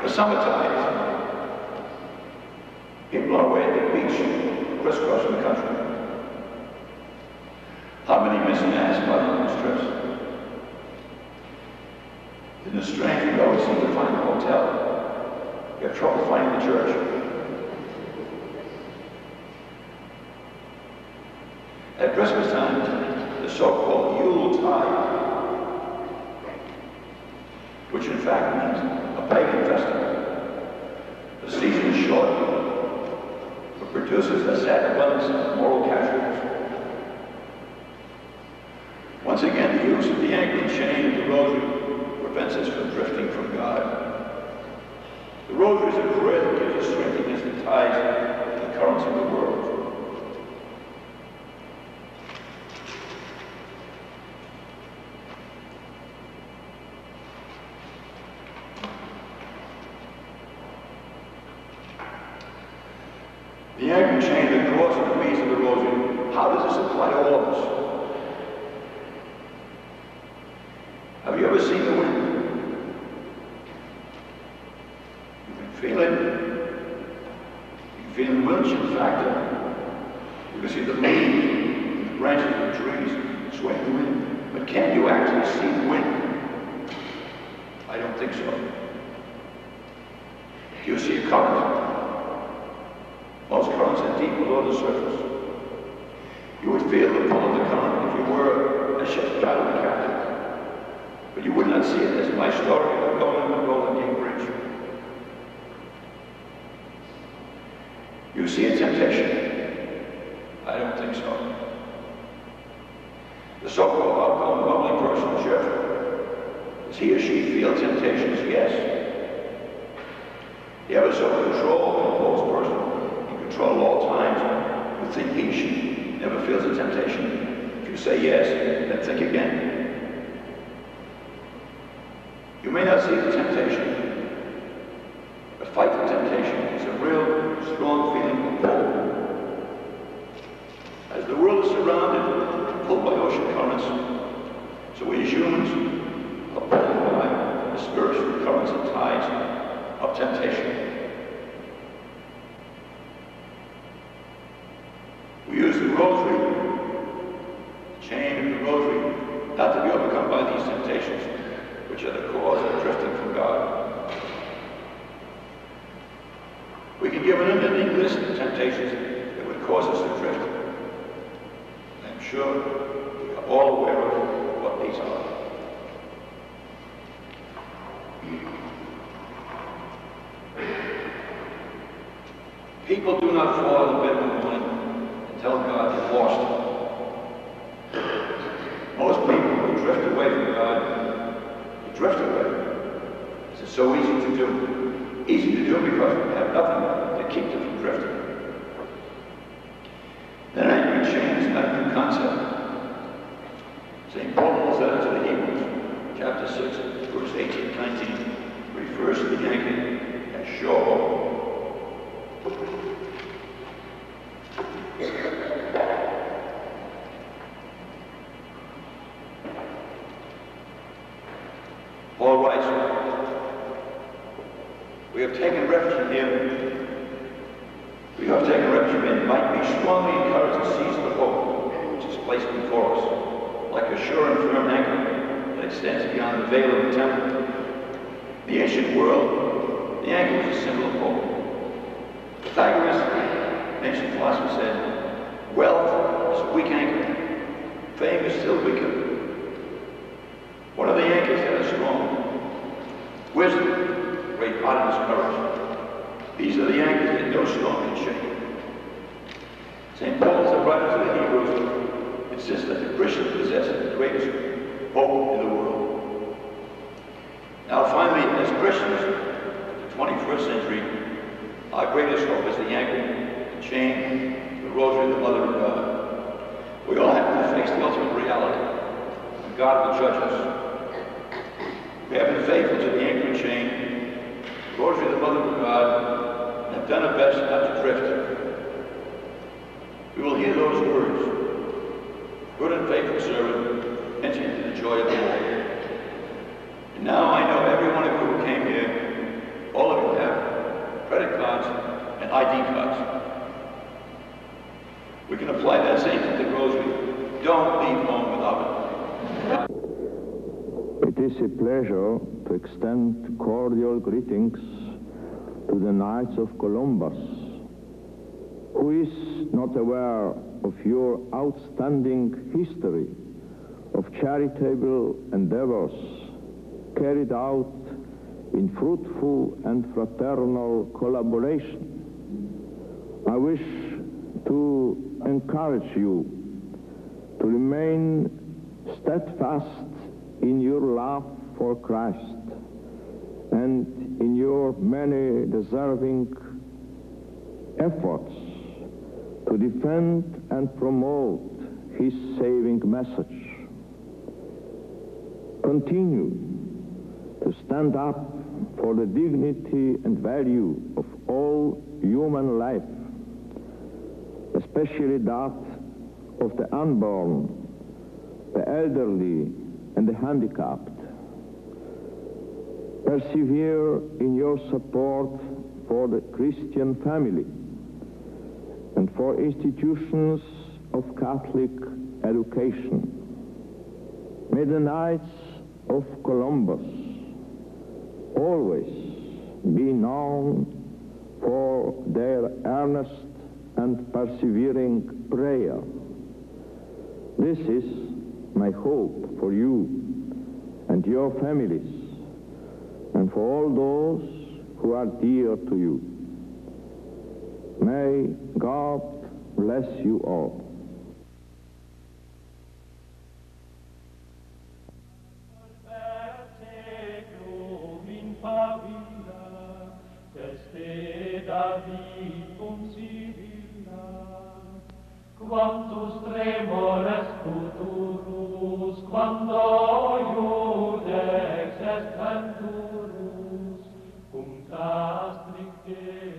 The summertime, people are away at the beach, crisscrossing the country. How many miss Mass by long trips? Isn't it strange we always seem to find a hotel? We have trouble finding the church. At Christmas time, the so-called Yuletide, which in fact means a pagan festival. The season is short, but produces a sad abundance of moral casualties. Once again, the use of the anchor and chain of the rosary prevents us from drifting from God. The rosary is a prayer that gives us strength against the tides and the currents of the world. The anchor and chain, the cross and the beads of the rosary, how does this apply to all of us? Have you ever seen the wind? You can feel it. You can feel the windshield factor. You can see the leaves, the branches of the trees swaying the wind. But can you actually see the wind? I don't think so. Do you see a current? Most currents are deep below the surface. You would feel the pull of the current if you were a ship paddling captive. But you would not see it as my story of the Golden Gate Bridge. You see a temptation? I don't think so. The so-called outgoing, bubbly person, Jeff, does he or she feel temptations? Yes. The ever so controlled, composed person, control all times, would think he, she never feels a temptation. If you say yes, then think again. You may not see the temptation, but fight the temptation. It's a real strong feeling of pull. As the world is surrounded and pulled by ocean currents, so we as humans are pulled by the spiritual currents and tides of temptation. We use the rosary, the chain of the rosary, not to be overcome by these temptations, which are the cause of drifting from God. We can give an unending list of temptations that would cause us to drift. I'm sure we are all aware of what these are. People do not fall in bed one morning tell God they're lost. Most people who drift away from God, they drift away. This is so easy to do. Easy to do because we have nothing to keep them from drifting. Then anchor and chain is not a new concept. St. Paul's letter to the Hebrews, chapter 6, verse 18 and 19, refers to the anchor as sure. Paul writes, we have taken refuge in him. We have taken refuge in him, might be strongly encouraged to seize the hope which is placed before us, like a sure and firm anchor that extends beyond the veil of the temple. In the ancient world, the anchor was a symbol of hope. Pythagoras, an ancient philosopher, said, wealth is a weak anchor. Fame is still weaker. What are the anchors that are strong? Wisdom, great hardness, courage. These are the anchors that no storm can shake. St. Paul, the writer to the Hebrews, insists that the Christian possesses the greatest hope in the world. Now finally, as Christians, in the 21st century, our greatest hope is the anchor, the chain, the rosary, the Mother of God. We all have to face the ultimate reality, and God will judge us. We have been faithful to the anchor and chain, the rosary, the Mother of God, and have done our best not to drift. We will hear those words, good and faithful servant, enter into the joy of the Lord. And now I know every one of you who came here, all of ID cards. We can apply that same to the rosary. Don't leave home without it. It is a pleasure to extend cordial greetings to the Knights of Columbus. Who is not aware of your outstanding history of charitable endeavors carried out in fruitful and fraternal collaboration? I wish to encourage you to remain steadfast in your love for Christ and in your many deserving efforts to defend and promote His saving message. Continue to stand up for the dignity and value of all human life, especially that of the unborn, the elderly, and the handicapped. Persevere in your support for the Christian family and for institutions of Catholic education. May the Knights of Columbus always be known for their earnest and persevering prayer. This is my hope for you and your families and for all those who are dear to you. May God bless you all. Quantus tremores futurus, quando iudex est venturus, cum ta stricte